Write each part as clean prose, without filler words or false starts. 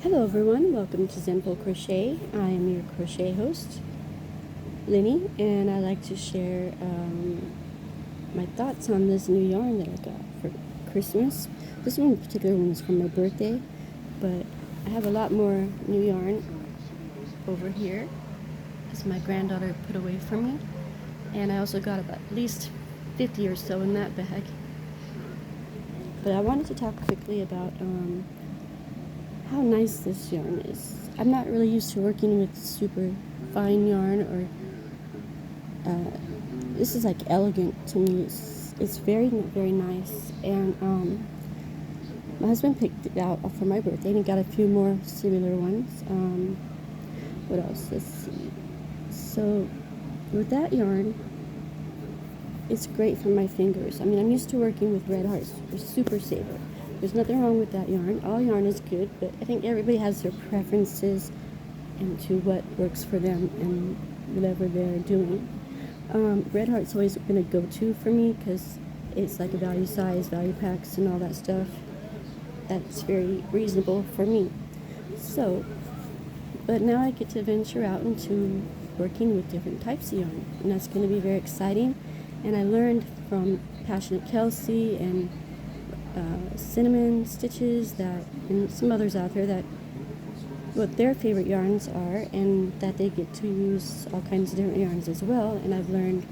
Hello everyone, welcome to Zenful Crochet. I am your crochet host, Linny, and I like to share my thoughts on this new yarn that I got for Christmas. This one particular one is for my birthday, but I have a lot more new yarn over here as my granddaughter put away from me, and I also got about at least 50 or so in that bag. But I wanted to talk quickly about how nice this yarn is. I'm not really used to working with super fine yarn, or this is like elegant to me. It's very, very nice, and my husband picked it out for my birthday, and he got a few more similar ones. What else? Let's see. So with that yarn, it's great for my fingers. I mean, I'm used to working with Red Hearts or Super Saver. There's nothing wrong with that yarn. All yarn is good, but I think everybody has their preferences and to what works for them and whatever they're doing. Red Heart's always been a go-to for me because it's like a value size, value packs, and all that stuff. That's very reasonable for me. So, but now I get to venture out into working with different types of yarn, and that's going to be very exciting. And I learned from Passionate Kelsey and Cinnamon Stitches and some others out there that what their favorite yarns are, and that they get to use all kinds of different yarns as well. And I've learned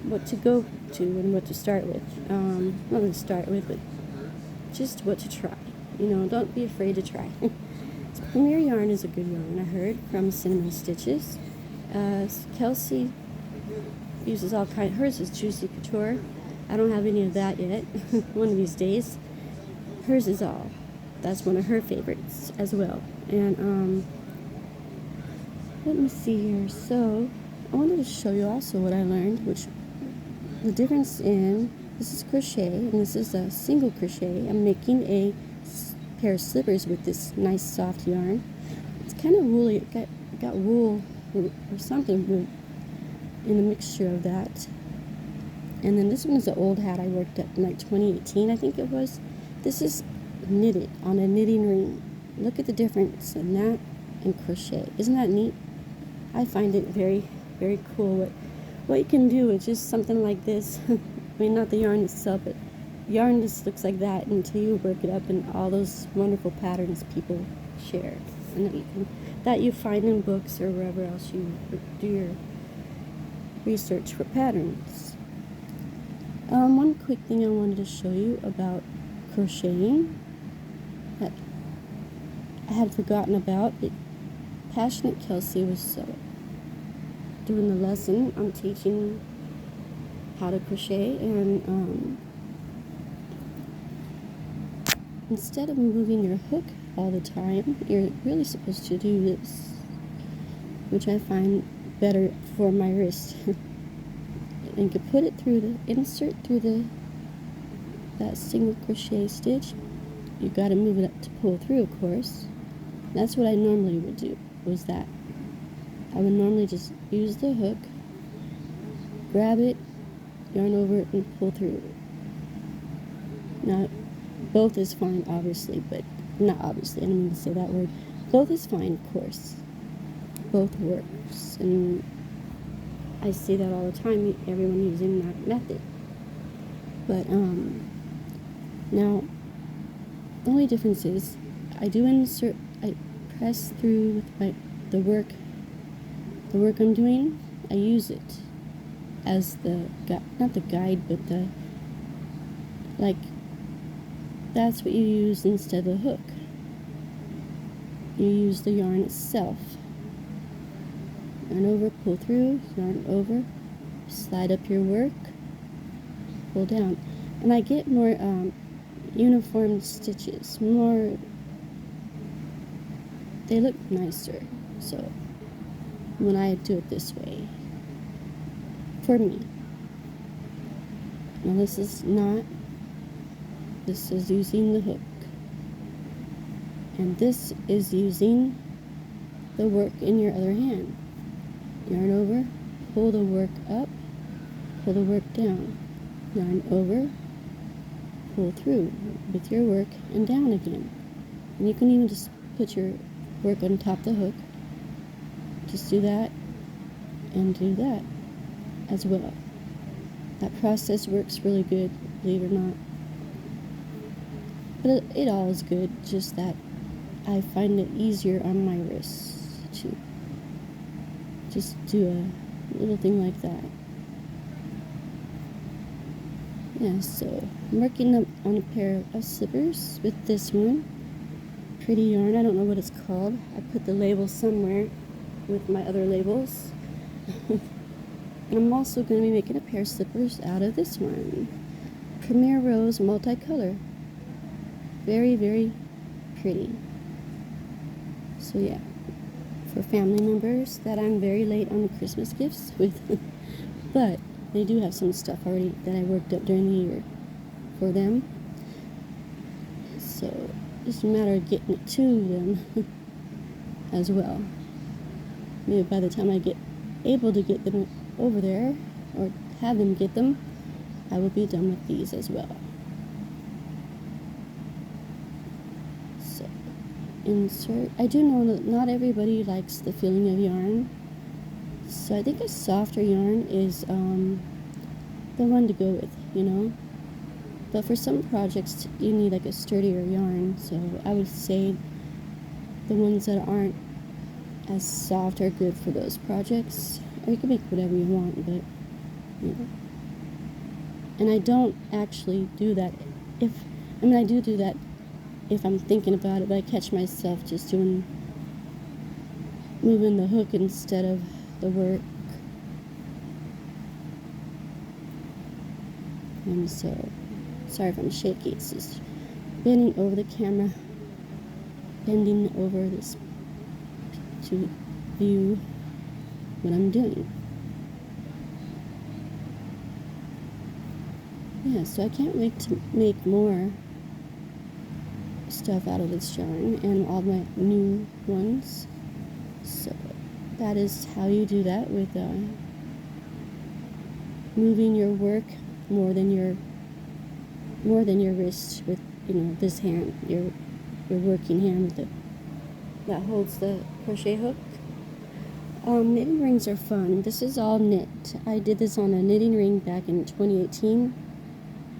what to go to and what to start with. Not to start with, but just what to try. Don't be afraid to try. Premier yarn is a good yarn, I heard, from Cinnamon Stitches. Kelsey uses all kinds. Hers is Juicy Couture. I don't have any of that yet. One of these days. Hers is all. That's one of her favorites as well. And let me see here. So I wanted to show you also what I learned, which the difference in this is crochet and this is a single crochet. I'm making a pair of slippers with this nice soft yarn. It's kind of woolly. It got wool or something in the mixture of that. And then this one is an old hat I worked at in like 2018, I think it was. This is knitted on a knitting ring. Look at the difference in that and crochet. Isn't that neat? I find it very, very cool what you can do with just something like this. I mean, not the yarn itself, but yarn just looks like that until you work it up in all those wonderful patterns people share, and that you find in books or wherever else you do your research for patterns. One quick thing I wanted to show you about crocheting that I had forgotten about. Passionate Kelsey was doing the lesson on teaching how to crochet, and instead of moving your hook all the time, you're really supposed to do this, which I find better for my wrist. And you can put it insert through that single crochet stitch. You got to move it up to pull through, of course. That's what I normally would do, was that. I would normally just use the hook, grab it, yarn over it, and pull through. Now, both is fine, obviously, but not obviously, I didn't mean to say that word. Both is fine, of course. Both works, and I see that all the time, everyone using that method. But now the only difference is I press through with the work I'm doing. I use it as not the guide, but that's what you use instead of the hook. You use the yarn itself. Yarn over, pull through, yarn over, slide up your work, pull down. And I get more uniform stitches, they look nicer, so when I do it this way, for me. Now this is using the hook, and this is using the work in your other hand. Yarn over, pull the work up, pull the work down, yarn over, pull through with your work and down again. And you can even just put your work on top of the hook. Just do that and do that as well. That process works really good, believe it or not. But it all is good, just that I find it easier on my wrists to just do a little thing like that. Yeah, so I'm working on a pair of slippers with this one. Pretty yarn, I don't know what it's called. I put the label somewhere with my other labels. And I'm also going to be making a pair of slippers out of this one. Premier Rose Multicolor. Very, very pretty. So yeah, for family members that I'm very late on the Christmas gifts with. But they do have some stuff already that I worked up during the year for them. So it's a matter of getting it to them as well. Maybe by the time I get able to get them over there or have them get them, I will be done with these as well. So insert. I do know that not everybody likes the feeling of yarn. So I think a softer yarn is the one to go with, you know. But for some projects, you need like a sturdier yarn. So I would say the ones that aren't as soft are good for those projects. Or you can make whatever you want, but you know. And I don't actually do that I do that if I'm thinking about it, but I catch myself just moving the hook instead of the work. And so, sorry if I'm shaky, it's just bending over the camera, bending over this to view what I'm doing. Yeah, so I can't wait to make more stuff out of this yarn and all my new ones. So that is how you do that, with moving your work more than your wrist with, you know, this hand, your working hand with that holds the crochet hook. Knitting rings are fun. This is all knit. I did this on a knitting ring back in 2018.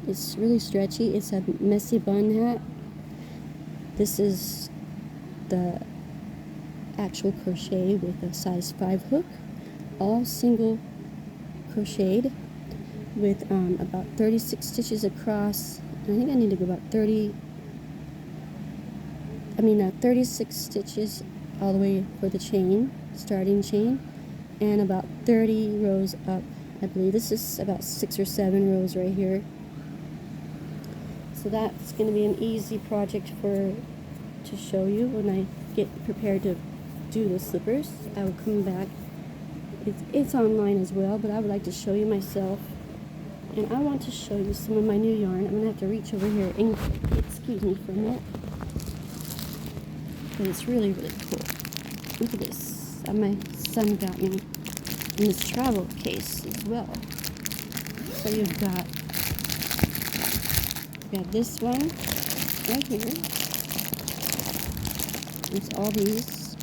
It's really stretchy. It's a messy bun hat. This is the actual crochet with a size 5 hook, all single crocheted with about 36 stitches across. I think I need to go about 36 stitches all the way for the chain, starting chain, and about 30 rows up. I believe this is about 6 or 7 rows right here. So that's going to be an easy project to show you when I get prepared to do the slippers. I will come back. It's online as well, but I would like to show you myself. And I want to show you some of my new yarn. I'm going to have to reach over here and excuse me for a minute. But it's really, really cool. Look at this. My son got me in this travel case as well. So you've got this one right here. It's all these.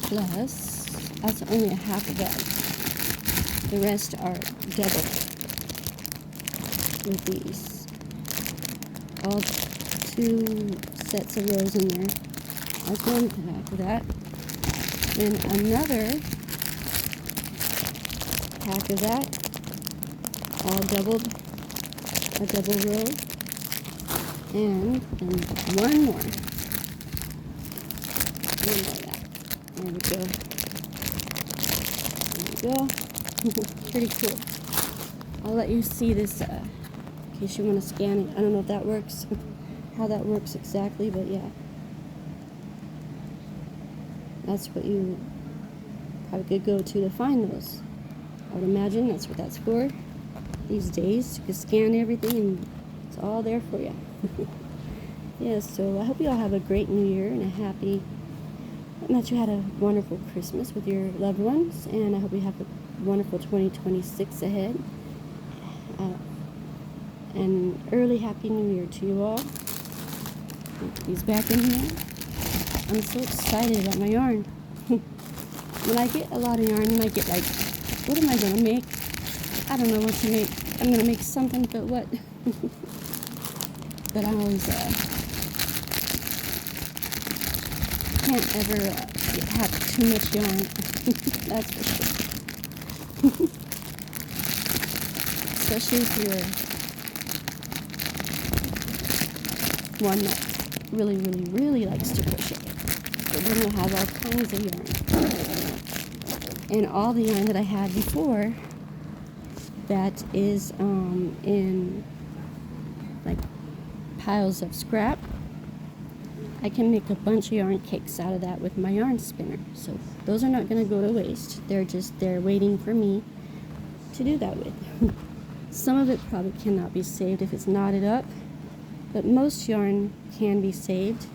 Plus, that's only a half of that. The rest are double with these. All 2 sets of rows in there. That's one pack of that. Then another pack of that. All doubled, a double row. And one more. One more of that. There we go. There we go. Pretty cool. I'll let you see this in case you want to scan it. I don't know if that works, how that works exactly, but yeah. That's what you probably could go to find those. I would imagine that's what that's for. These days, you can scan everything and it's all there for you. Yeah, so I hope you all have a great New Year and that you had a wonderful Christmas with your loved ones, and I hope you have a wonderful 2026 ahead. And early Happy New Year to you all. Put these back in here. I'm so excited about my yarn. When I get a lot of yarn, then I get like, what am I going to make? I don't know what to make. I'm going to make something, but what? But I always can't ever have too much yarn. That's for sure. Especially if you're one that really, really, really likes to crochet. But then you'll have all kinds of yarn. And all the yarn that I had before that is in like piles of scrap, I can make a bunch of yarn cakes out of that with my yarn spinner. So those are not going to go to waste. They're just there waiting for me to do that with. Some of it probably cannot be saved if it's knotted up, but most yarn can be saved.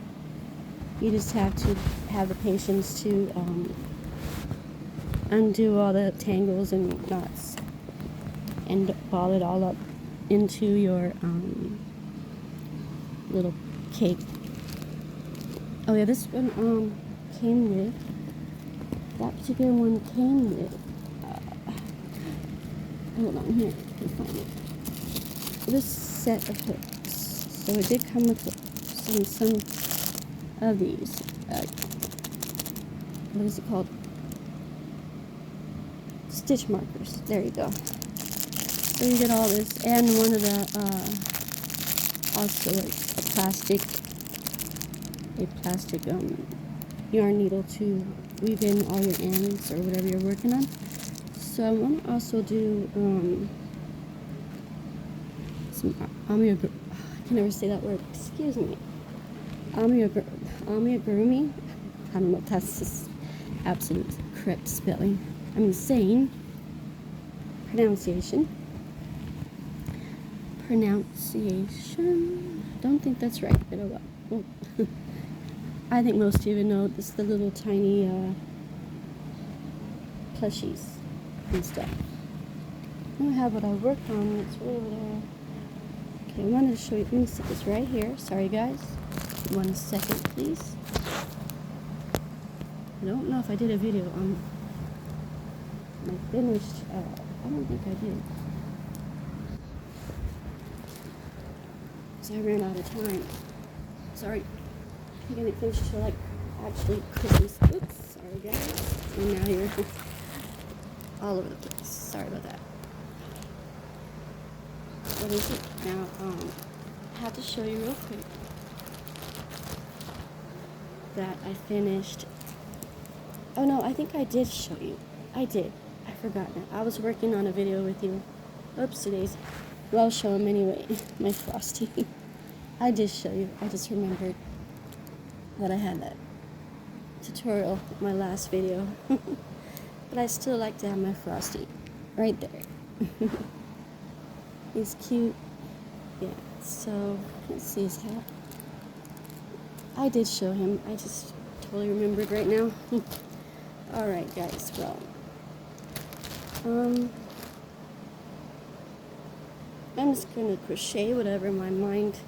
You just have to have the patience to undo all the tangles and knots and ball it all up into your little cake. Oh yeah, this one came with, that particular one came with, hold on here, I can find it. This set of hooks. So it did come with some of these, what is it called? Stitch markers. There you go. So you get all this, and one of the, also like a plastic yarn needle to weave in all your ends or whatever you're working on. So I want to also do some amigurumi. I can never say that word. Excuse me. Amigurumi. I don't know if that's just absolute correct spelling. I'm insane. Pronunciation. Don't think that's right, but oh well. I think most of you know this is the little tiny plushies and stuff. I have what I worked on. It's way over there. Okay, I wanted to show you. Let me set this right here. Sorry, guys. 1 second, please. I don't know if I did a video on my finished. I don't think I did. So I ran out of time. Sorry. I'm gonna finish till like actually Christmas. Oops, sorry guys. And now you're all over the place. Sorry about that. What is it? Now, I have to show you real quick that I finished. Oh no, I think I did show you. I did. I forgot now. I was working on a video with you. Oopsie daisy. Well, I'll show them anyway. My Frosty. I did show you. I just remembered that I had that tutorial in my last video. But I still like to have my Frosty right there. He's cute. Yeah, so let's see his hat. I did show him. I just totally remembered right now. Alright guys, well. I'm just going to crochet whatever my mind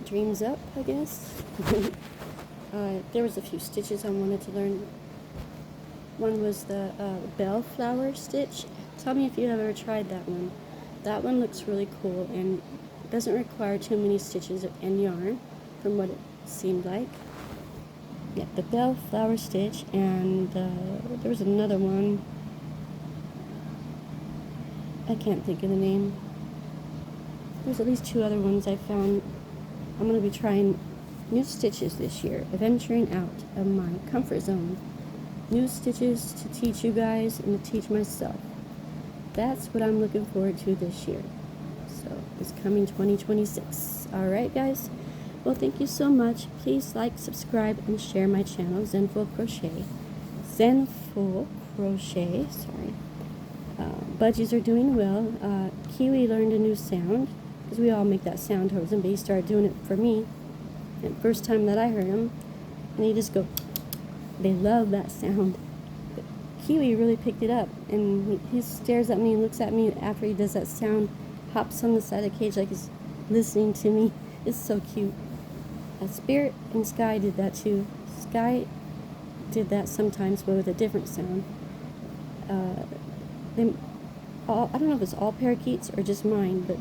dreams up, I guess. There was a few stitches I wanted to learn. One was the bellflower stitch. Tell me if you have ever tried that one. That one looks really cool and doesn't require too many stitches and yarn from what it seemed like. Yeah, the bellflower stitch, and there was another one. I can't think of the name. There's at least 2 other ones I found. I'm going to be trying new stitches this year, venturing out of my comfort zone. New stitches to teach you guys and to teach myself. That's what I'm looking forward to this year. So it's coming 2026. Alright guys, well thank you so much. Please like, subscribe, and share my channel, Zenful Crochet. Zenful Crochet, sorry. Budgies are doing well. Kiwi learned a new sound, because we all make that sound towards him, but he started doing it for me. And first time that I heard him, and he just go, they love that sound. But Kiwi really picked it up, and he stares at me and looks at me after he does that sound, hops on the side of the cage like he's listening to me. It's so cute. Spirit and Sky did that too. Sky did that sometimes, but with a different sound. They I don't know if it's all parakeets or just mine, but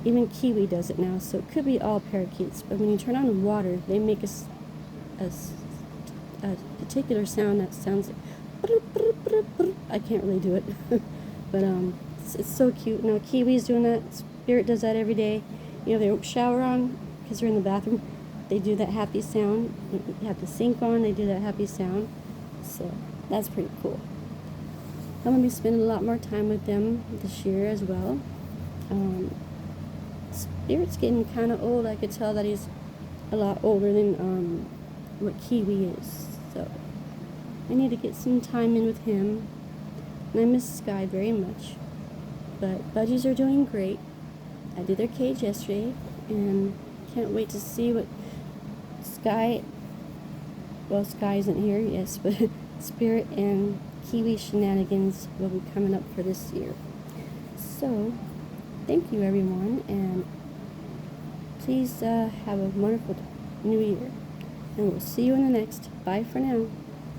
even Kiwi does it now, so it could be all parakeets. But when you turn on the water, they make a particular sound that sounds like, I can't really do it, but it's so cute. Now Kiwi's doing that. Spirit does that every day. You know, they don't shower on because they're in the bathroom. They do that happy sound. You have the sink on. They do that happy sound. So that's pretty cool. I'm gonna be spending a lot more time with them this year as well. Spirit's getting kind of old. I could tell that he's a lot older than what Kiwi is. So I need to get some time in with him. And I miss Sky very much. But budgies are doing great. I did their cage yesterday, and can't wait to see what Sky isn't here, yes, but Spirit and Kiwi shenanigans will be coming up for this year. So, thank you everyone, and please have a wonderful new year. And we'll see you in the next. Bye for now.